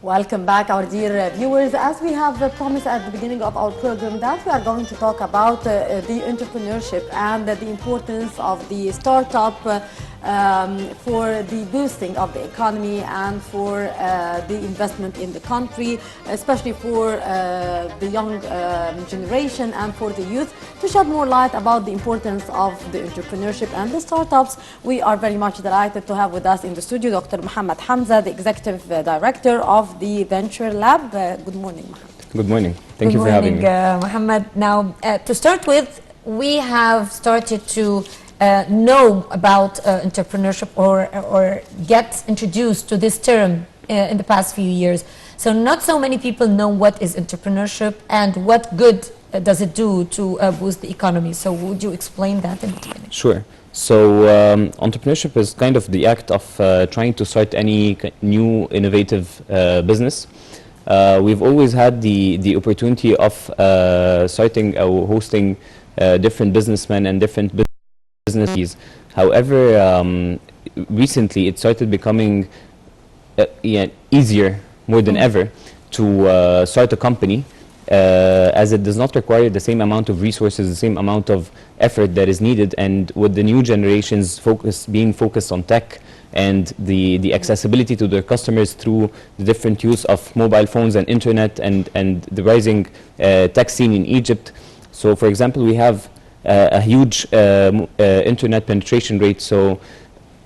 Welcome back, our dear viewers. As we have promised at the beginning of our program that we are going to talk about the entrepreneurship and the importance of the startup for the boosting of the economy and for the investment in the country, especially for the young generation and for the youth. To shed more light about the importance of the entrepreneurship and the startups, we are very much delighted to have with us in the studio Dr. Mohamed Hamza, the Executive Director of the Venture Lab. Good morning, Mohamed. Good morning. Thank you for having me. Mohamed. Now, to start with, we have started to know about entrepreneurship or get introduced to this term in the past few years. So not so many people know what is entrepreneurship and what good does it do to boost the economy. So would you explain that in the beginning? Sure. So entrepreneurship is kind of the act of trying to start any new innovative business. We've always had the opportunity of starting or hosting different businessmen and different businesses. However, recently it started becoming easier more than ever to start a company, as it does not require the same amount of resources, the same amount of effort that is needed. And with the new generations being focused on tech and the accessibility to their customers through the different use of mobile phones and internet and the rising tech scene in Egypt. So for example, we have a huge internet penetration rate, so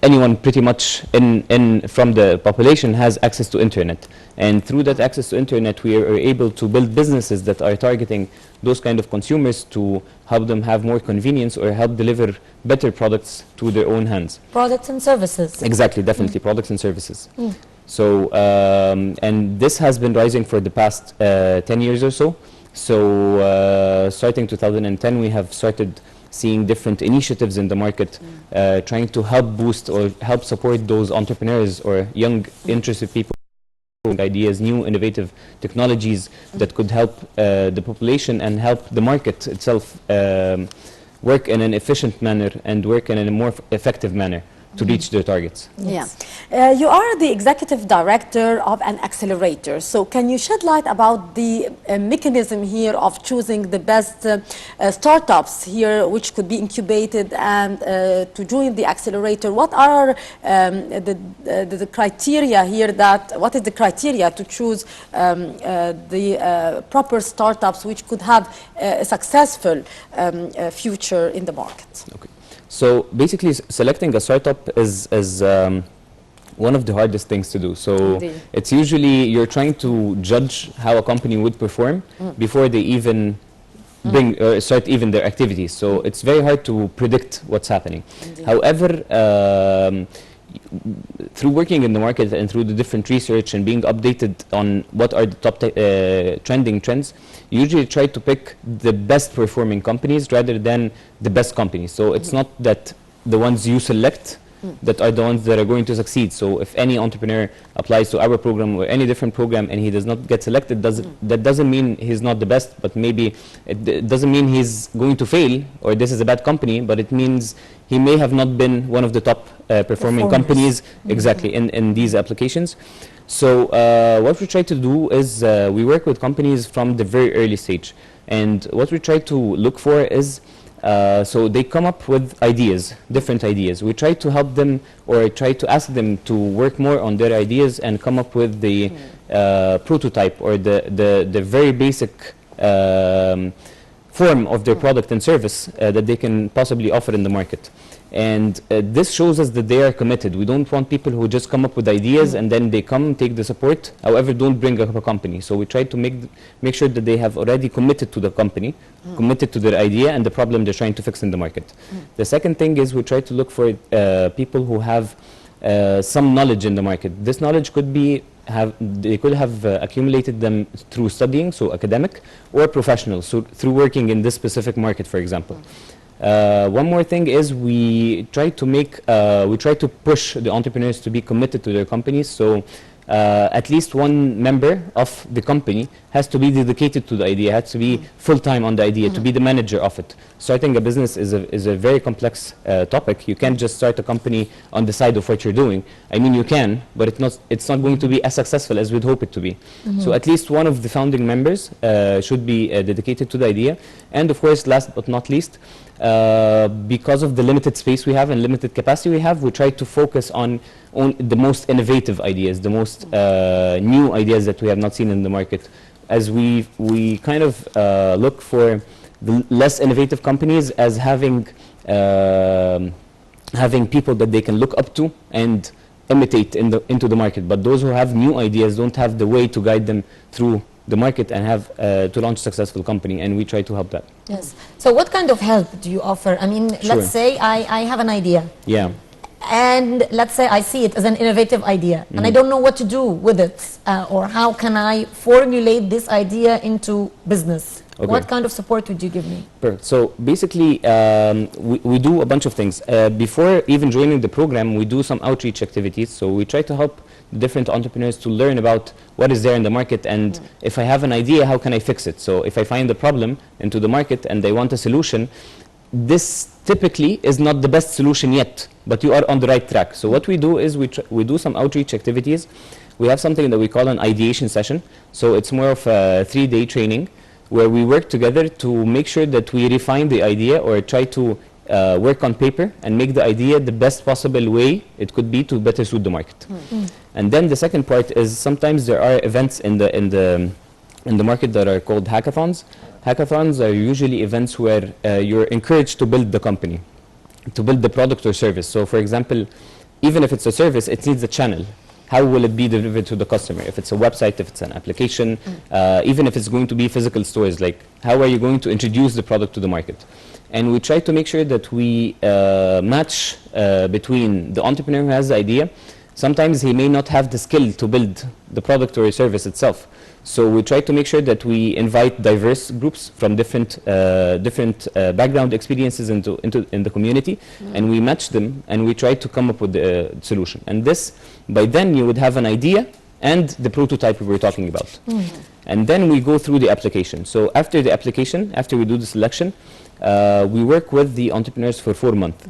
anyone pretty much from the population has access to internet, and through that access to internet we are able to build businesses that are targeting those kind of consumers to help them have more convenience or help deliver better products to their own hands. Products and services. Exactly, definitely, products and services. So and this has been rising for the past 10 years or so. So starting 2010 we have started seeing different initiatives in the market trying to help boost or help support those entrepreneurs or young interested people with ideas, new innovative technologies that could help the population and help the market itself work in an efficient manner and work in a more effective manner to reach their targets. Yes. You are the executive director of an accelerator. So can you shed light about the mechanism here of choosing the best startups here which could be incubated and to join the accelerator? What are the criteria here what is the criteria to choose the proper startups which could have a successful future in the market? Okay. So basically, selecting a startup is one of the hardest things to do. So indeed, it's usually you're trying to judge how a company would perform before they even start even their activities. So it's very hard to predict what's happening. Indeed. However, through working in the market and through the different research and being updated on what are the top trending trends, you usually try to pick the best performing companies rather than the best companies. So it's not that the ones you select that are the ones that are going to succeed. So if any entrepreneur applies to our program or any different program and he does not get selected, that doesn't mean he's not the best, but maybe it doesn't mean he's going to fail or this is a bad company, but it means he may have not been one of the top performing companies exactly in these applications. So what we try to do is we work with companies from the very early stage, and what we try to look for is so they come up with ideas, different ideas. We try to help them or try to ask them to work more on their ideas and come up with the prototype or the very basic form of their product and service that they can possibly offer in the market. And this shows us that they are committed. We don't want people who just come up with ideas and then they come take the support, however don't bring up a company. So we try to make sure that they have already committed to the company, committed to their idea and the problem they're trying to fix in the market. The second thing is we try to look for people who have some knowledge in the market. This knowledge could be they could have accumulated them through studying, so academic, or professional, so through working in this specific market, for example. One more thing is we try to push the entrepreneurs to be committed to their companies. So at least one member of the company has to be dedicated to the idea, has to be full-time on the idea, to be the manager of it. Starting a business is a very complex topic. You can't just start a company on the side of what you're doing. I mean, you can, but it's not going to be as successful as we'd hope it to be. So at least one of the founding members should be dedicated to the idea. And of course, last but not least, because of the limited space we have and limited capacity we have, we try to focus on the most innovative ideas, the most new ideas that we have not seen in the market. As we kind of look for the less innovative companies as having people that they can look up to and imitate into the market. But those who have new ideas don't have the way to guide them through the market and have to launch a successful company, and we try to help that. Yes. So what kind of help do you offer? I mean, let's say I have an idea. Yeah. And let's say I see it as an innovative idea, and I don't know what to do with it, or how can I formulate this idea into business? Okay. What kind of support would you give me? Perfect. So basically, we do a bunch of things. Before even joining the program, we do some outreach activities. So we try to help different entrepreneurs to learn about what is there in the market, and if I have an idea, how can I fix it? So if I find a problem into the market and they want a solution, this typically is not the best solution yet, but you are on the right track. So what we do is we do some outreach activities. We have something that we call an ideation session. So it's more of a 3-day training where we work together to make sure that we refine the idea or try to work on paper and make the idea the best possible way it could be to better suit the market. And then the second part is sometimes there are events in the market that are called hackathons. Hackathons are usually events where you're encouraged to build the company, to build the product or service. So for example, even if it's a service, it needs a channel. How will it be delivered to the customer? If it's a website, if it's an application, even if it's going to be physical stores, like how are you going to introduce the product to the market? And we try to make sure that we match between the entrepreneur who has the idea. Sometimes he may not have the skill to build the product or a service itself. So we try to make sure that we invite diverse groups from different background experiences in the community, and we match them, and we try to come up with the solution. And this, by then you would have an idea and the prototype we were talking about. And then we go through the application. So after the application, after we do the selection, we work with the entrepreneurs for 4 months.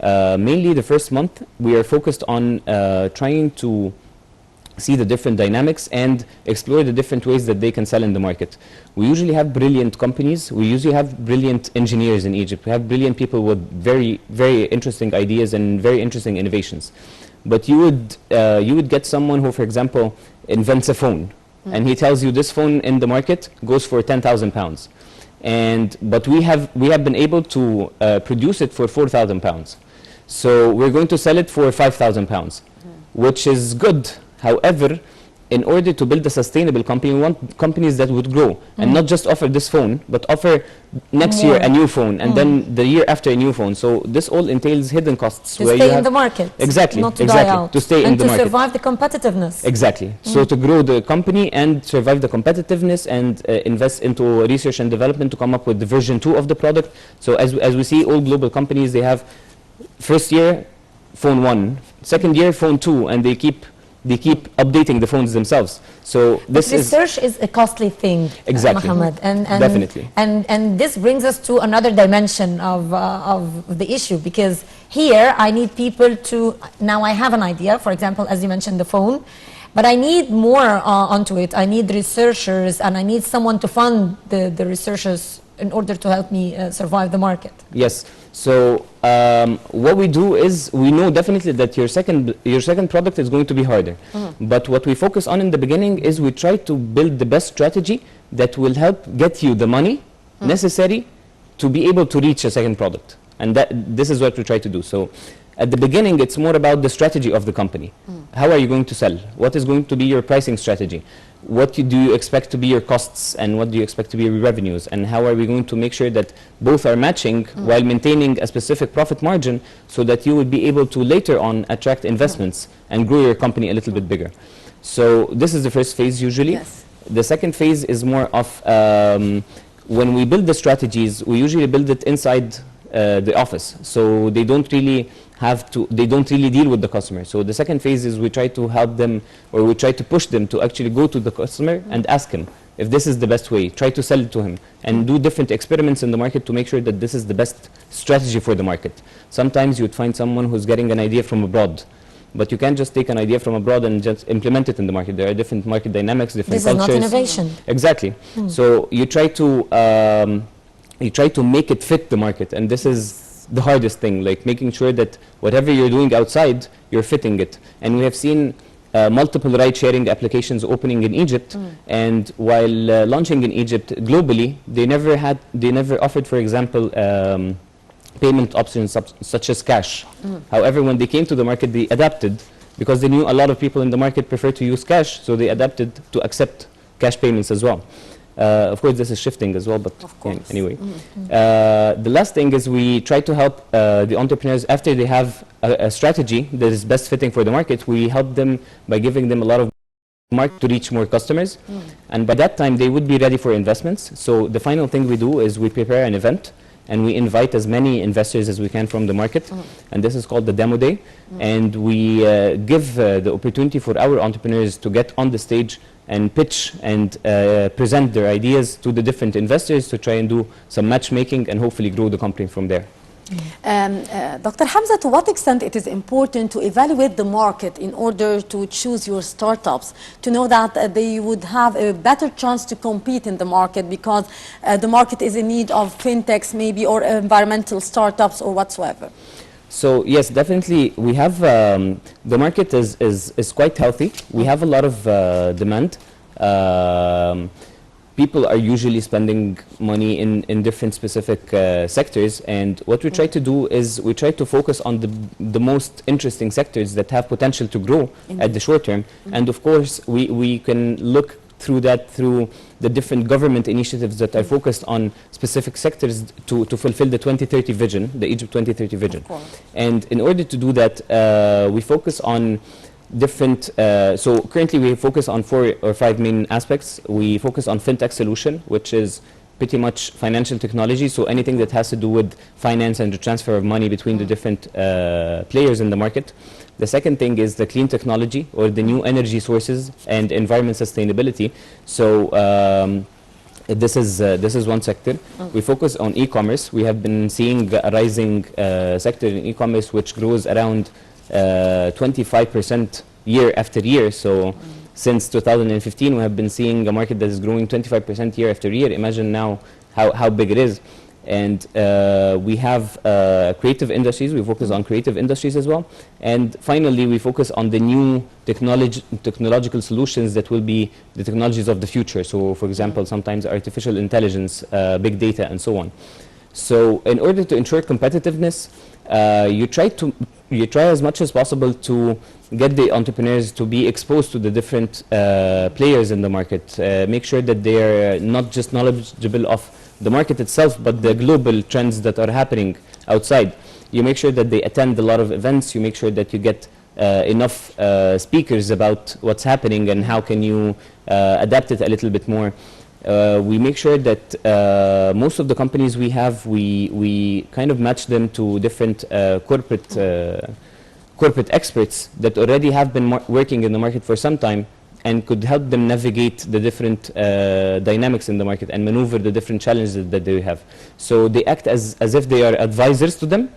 Mainly the first month, we are focused on trying to see the different dynamics and explore the different ways that they can sell in the market. We usually have brilliant companies. We usually have brilliant engineers in Egypt. We have brilliant people with very, very interesting ideas and very interesting innovations. But you would get someone who, for example, invents a phone, and he tells you this phone in the market goes for £10,000. But we have been able to produce it for £4,000. So we're going to sell it for £5,000, which is good. However, in order to build a sustainable company, we want companies that would grow and not just offer this phone, but offer next year a new phone, and then the year after a new phone. So this all entails hidden costs. To stay in the market. Exactly. Not to die out. To stay in the market. And to survive the competitiveness. Exactly. So to grow the company and survive the competitiveness and invest into research and development to come up with the version 2 of the product. So as we see, all global companies, they have first year phone 1, second year phone 2, and they keep updating the phones themselves. So this research is a costly thing, exactly. Mohamed, and definitely. And this brings us to another dimension of the issue, because here I need people to, now I have an idea, for example, as you mentioned, the phone, but I need more onto it. I need researchers, and I need someone to fund the researchers in order to help me survive the market. Yes. So what we do is we know definitely that your second product is going to be harder. But what we focus on in the beginning is we try to build the best strategy that will help get you the money necessary to be able to reach a second product. And this is what we try to do. So at the beginning, it's more about the strategy of the company. How are you going to sell? What is going to be your pricing strategy? What do you expect to be your costs, and what do you expect to be your revenues? And how are we going to make sure that both are matching while maintaining a specific profit margin, so that you will be able to later on attract investments and grow your company a little bit bigger? So this is the first phase usually. Yes. The second phase is more of when we build the strategies, we usually build it inside the office. So they don't really they don't really deal with the customer. So the second phase is we try to help them, or we try to push them to actually go to the customer and ask him if this is the best way, try to sell it to him, and do different experiments in the market to make sure that this is the best strategy for the market. Sometimes you'd find someone who's getting an idea from abroad, but you can't just take an idea from abroad and just implement it in the market. There are different market dynamics, different cultures. This is not innovation. Exactly. So you try to make it fit the market, and this is the hardest thing, like making sure that whatever you're doing outside, you're fitting it. And we have seen multiple ride-sharing applications opening in Egypt, and while launching in Egypt globally, they never offered, for example, payment options such as cash. However, when they came to the market, they adapted, because they knew a lot of people in the market prefer to use cash, so they adapted to accept cash payments as well. Of course, this is shifting as well, but anyway. The last thing is we try to help the entrepreneurs after they have a strategy that is best fitting for the market. We help them by giving them a lot of market to reach more customers, and by that time they would be ready for investments. So the final thing we do is we prepare an event, and we invite as many investors as we can from the market, and this is called the demo day, and we give the opportunity for our entrepreneurs to get on the stage and pitch and present their ideas to the different investors to try and do some matchmaking and hopefully grow the company from there. Dr. Hamza, to what extent it is important to evaluate the market in order to choose your startups, to know that they would have a better chance to compete in the market, because the market is in need of fintechs maybe, or environmental startups or whatsoever? So yes, definitely we have, the market is quite healthy. We have a lot of demand. People are usually spending money in different specific sectors, and what we try to do is we try to focus on the most interesting sectors that have potential to grow at the short term. And of course, we can look through that, through the different government initiatives that are focused on specific sectors to fulfill the 2030 vision, the Egypt 2030 vision. And in order to do that, we focus on different, so currently we focus on 4 or 5 main aspects. We focus on fintech solution, which is pretty much financial technology, so anything that has to do with finance and the transfer of money between the different players in the market. The second thing is the clean technology, or the new energy sources and environment sustainability. So this is one sector. We focus on e-commerce. We have been seeing a rising sector in e-commerce, which grows around 25% year after year. So since 2015, we have been seeing a market that is growing 25% year after year. Imagine now how big it is. And we have creative industries. We focus on creative industries as well. And finally, we focus on the new technological solutions that will be the technologies of the future. So for example, sometimes artificial intelligence, big data, and so on. So in order to ensure competitiveness, you try as much as possible to get the entrepreneurs to be exposed to the different players in the market. Make sure that they are not just knowledgeable of the market itself, but the global trends that are happening outside. You make sure that they attend a lot of events. You make sure that you get enough speakers about what's happening and how can you adapt it a little bit more. We make sure that most of the companies we have, we kind of match them to different corporate experts that already have been working in the market for some time and could help them navigate the different dynamics in the market and maneuver the different challenges that they have. So they act as if they are advisors to them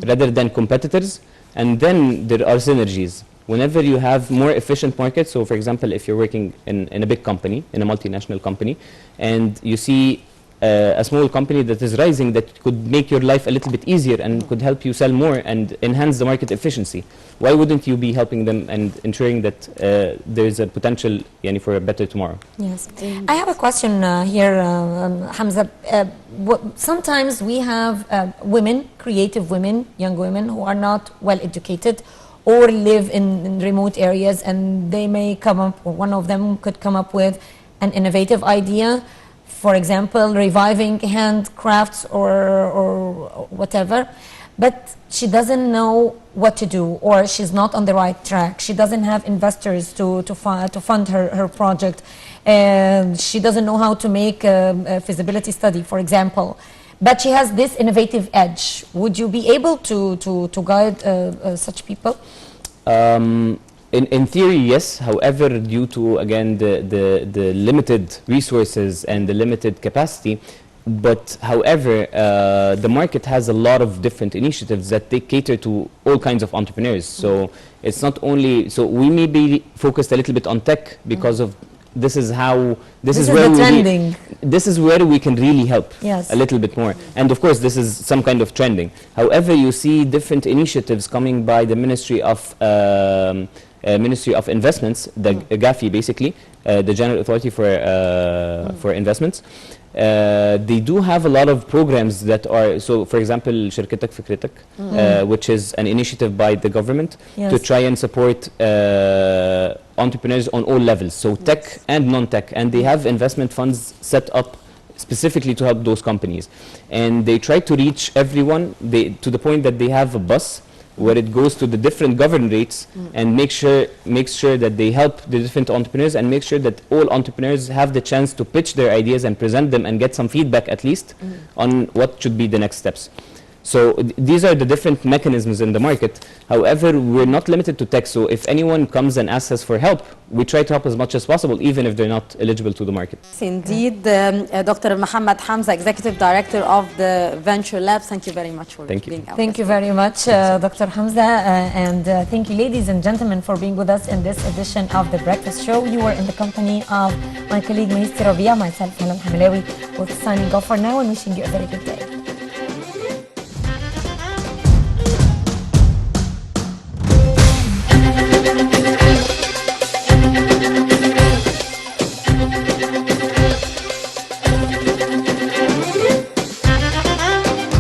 rather than competitors, and then there are synergies. Whenever you have more efficient markets, so for example, if you're working in a big company, in a multinational company, and you see a small company that is rising that could make your life a little bit easier and could help you sell more and enhance the market efficiency, why wouldn't you be helping them and ensuring that there is a potential for a better tomorrow? Yes. I have a question here, Hamza. Sometimes we have women, creative women, young women who are not well educated or live in remote areas, and they may come up, or one of them could come up with an innovative idea. For example, reviving handcrafts or whatever, but she doesn't know what to do, or she's not on the right track. She doesn't have investors to fund her project, and she doesn't know how to make a feasibility study, for example. but she has this innovative edge. Would you be able to guide such people? In theory, yes. However, due to, again, the limited resources and the limited capacity, but however, the market has a lot of different initiatives that they cater to all kinds of entrepreneurs. So it's not only, so we may be focused a little bit on tech because of this is where we can really help a little bit more. And of course, this is some kind of trending. However, you see different initiatives coming by the Ministry of Investments, the GAFI basically, the General Authority for Investments. They do have a lot of programs that are, so for example, شركتك فكرتك, which is an initiative by the government to try and support entrepreneurs on all levels, so tech and non-tech, and they have investment funds set up specifically to help those companies. And they try to reach everyone to the point that they have a bus where it goes to the different governorates and makes sure that they help the different entrepreneurs and make sure that all entrepreneurs have the chance to pitch their ideas and present them and get some feedback at least on what should be the next steps. So these are the different mechanisms in the market. However, we're not limited to tech, so if anyone comes and asks us for help, we try to help as much as possible, even if they're not eligible to the market. Indeed, Dr. Mohamed Hamza, Executive Director of the Venture Labs, thank you very much for being out. Thank you very much, Dr. Hamza, and thank you, ladies and gentlemen, for being with us in this edition of The Breakfast Show. You were in the company of my colleague, Minister Rabia, myself, Helen Hamalawi, with signing off for now and wishing you a very good day.